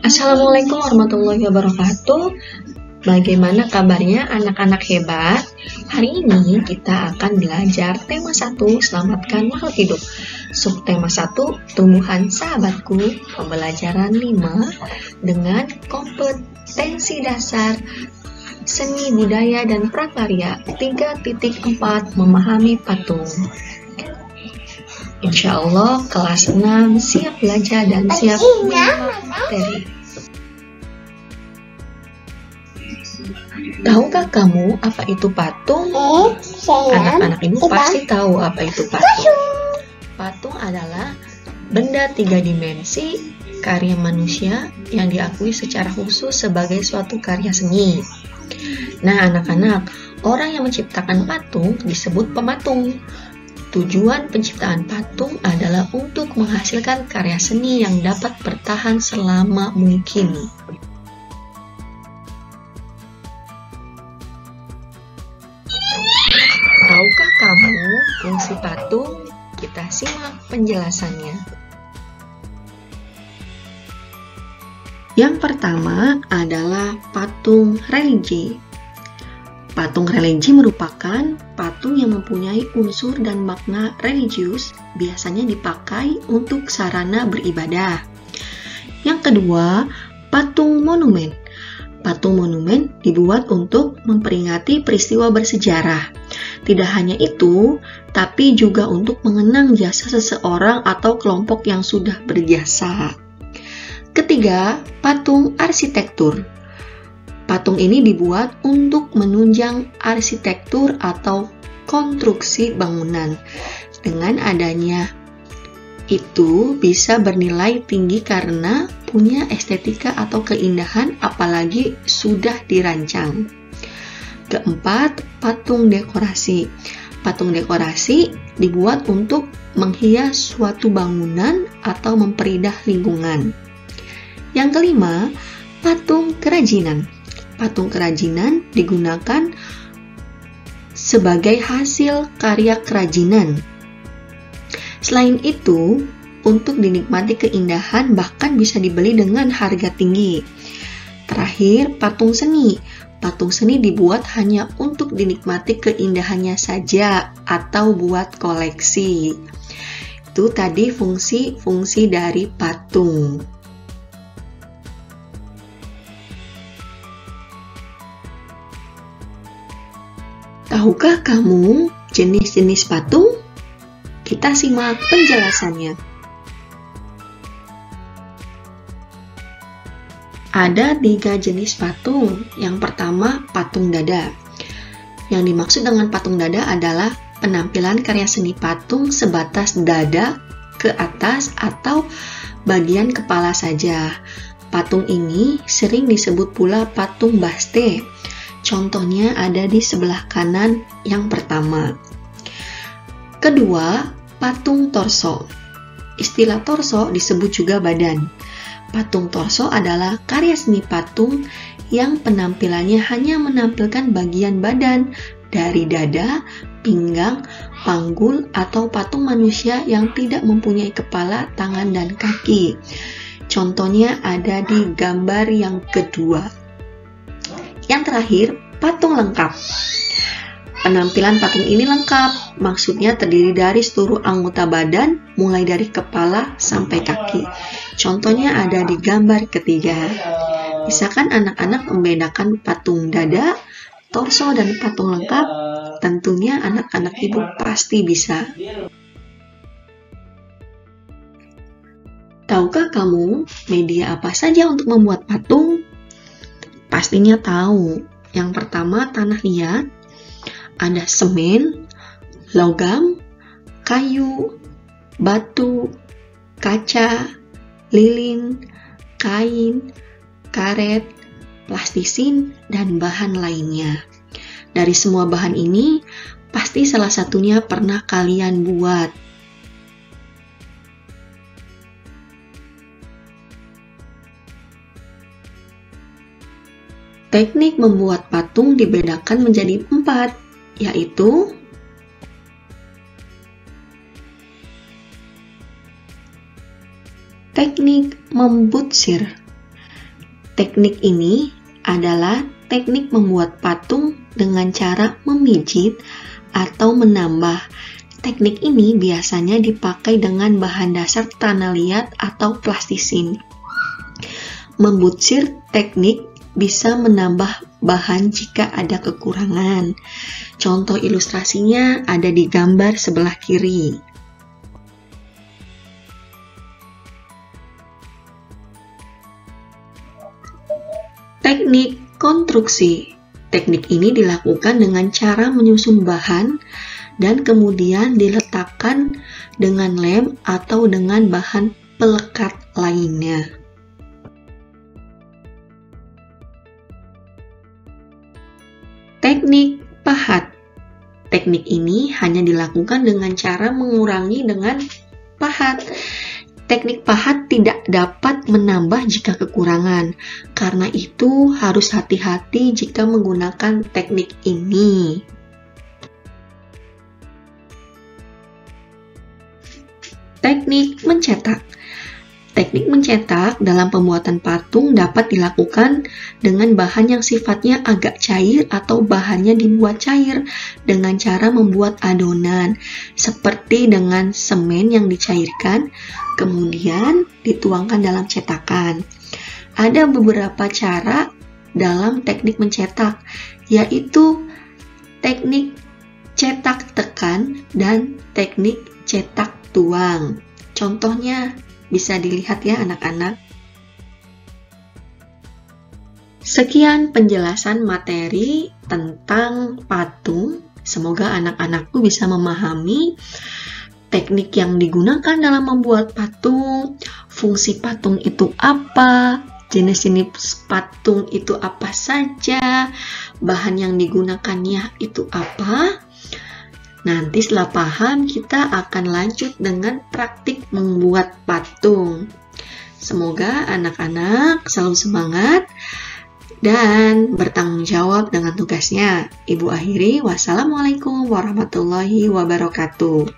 Assalamualaikum warahmatullahi wabarakatuh. Bagaimana kabarnya anak-anak hebat? Hari ini kita akan belajar tema 1, selamatkan makhluk hidup. Subtema 1, tumbuhan sahabatku, pembelajaran 5 dengan kompetensi dasar seni budaya dan prakarya 3.4 memahami patung. Insya Allah kelas 6 siap belajar dan siap menyimak materi. Tahukah kamu apa itu patung? Anak-anak ibu pasti tahu apa itu patung. Patung adalah benda 3 dimensi karya manusia yang diakui secara khusus sebagai suatu karya seni. Nah anak-anak, orang yang menciptakan patung disebut pematung. Tujuan penciptaan patung adalah untuk menghasilkan karya seni yang dapat bertahan selama mungkin. Tahukah kamu fungsi patung? Kita simak penjelasannya. Yang pertama adalah patung religi. Patung religi merupakan patung yang mempunyai unsur dan makna religius, biasanya dipakai untuk sarana beribadah. Yang kedua, patung monumen. Patung monumen dibuat untuk memperingati peristiwa bersejarah. Tidak hanya itu, tapi juga untuk mengenang jasa seseorang atau kelompok yang sudah berjasa. Ketiga, patung arsitektur. Patung ini dibuat untuk menunjang arsitektur atau konstruksi bangunan. Dengan adanya itu bisa bernilai tinggi karena punya estetika atau keindahan apalagi sudah dirancang. Keempat, patung dekorasi. Patung dekorasi dibuat untuk menghias suatu bangunan atau memperindah lingkungan. Yang kelima, patung kerajinan. Patung kerajinan digunakan sebagai hasil karya kerajinan. Selain itu, untuk dinikmati keindahan bahkan bisa dibeli dengan harga tinggi. Terakhir, patung seni. Patung seni dibuat hanya untuk dinikmati keindahannya saja atau buat koleksi. Itu tadi fungsi-fungsi dari patung. Tahukah kamu jenis-jenis patung? Kita simak penjelasannya. Ada 3 jenis patung. Yang pertama, patung dada. Yang dimaksud dengan patung dada adalah penampilan karya seni patung sebatas dada ke atas atau bagian kepala saja. Patung ini sering disebut pula patung baste. Contohnya ada di sebelah kanan yang pertama. Kedua, patung torso. Istilah torso disebut juga badan. Patung torso adalah karya seni patung yang penampilannya hanya menampilkan bagian badan dari dada, pinggang, panggul, atau patung manusia yang tidak mempunyai kepala, tangan, dan kaki. Contohnya ada di gambar yang kedua. Yang terakhir, patung lengkap. Penampilan patung ini lengkap, maksudnya terdiri dari seluruh anggota badan, mulai dari kepala sampai kaki. Contohnya ada di gambar ketiga. Misalkan anak-anak membedakan patung dada, torso, dan patung lengkap, tentunya anak-anak ibu pasti bisa. Tahukah kamu media apa saja untuk membuat patung? Pastinya tahu. Yang pertama, tanah liat, ada semen, logam, kayu, batu, kaca, lilin, kain, karet, plastisin, dan bahan lainnya. Dari semua bahan ini, pasti salah satunya pernah kalian buat. Teknik membuat patung dibedakan menjadi 4, yaitu teknik membutsir. Teknik ini adalah teknik membuat patung dengan cara memijit atau menambah. Teknik ini biasanya dipakai dengan bahan dasar tanah liat atau plastisin. Membutsir teknik bisa menambah bahan jika ada kekurangan. Contoh ilustrasinya ada di gambar sebelah kiri. Teknik konstruksi. Teknik ini dilakukan dengan cara menyusun bahan dan kemudian diletakkan dengan lem atau dengan bahan pelekat lainnya. Teknik pahat. Teknik ini hanya dilakukan dengan cara mengurangi dengan pahat. Teknik pahat tidak dapat menambah jika kekurangan. Karena itu harus hati-hati jika menggunakan teknik ini. Teknik mencetak. Teknik mencetak dalam pembuatan patung dapat dilakukan dengan bahan yang sifatnya agak cair atau bahannya dibuat cair dengan cara membuat adonan, seperti dengan semen yang dicairkan, kemudian dituangkan dalam cetakan. Ada beberapa cara dalam teknik mencetak, yaitu teknik cetak tekan dan teknik cetak tuang. Contohnya bisa dilihat ya anak-anak. Sekian penjelasan materi tentang patung. Semoga anak-anakku bisa memahami teknik yang digunakan dalam membuat patung, fungsi patung itu apa, jenis-jenis patung itu apa saja, bahan yang digunakannya itu apa. Nanti setelah paham, kita akan lanjut dengan praktik membuat patung. Semoga anak-anak selalu semangat dan bertanggung jawab dengan tugasnya. Ibu akhiri, wassalamualaikum warahmatullahi wabarakatuh.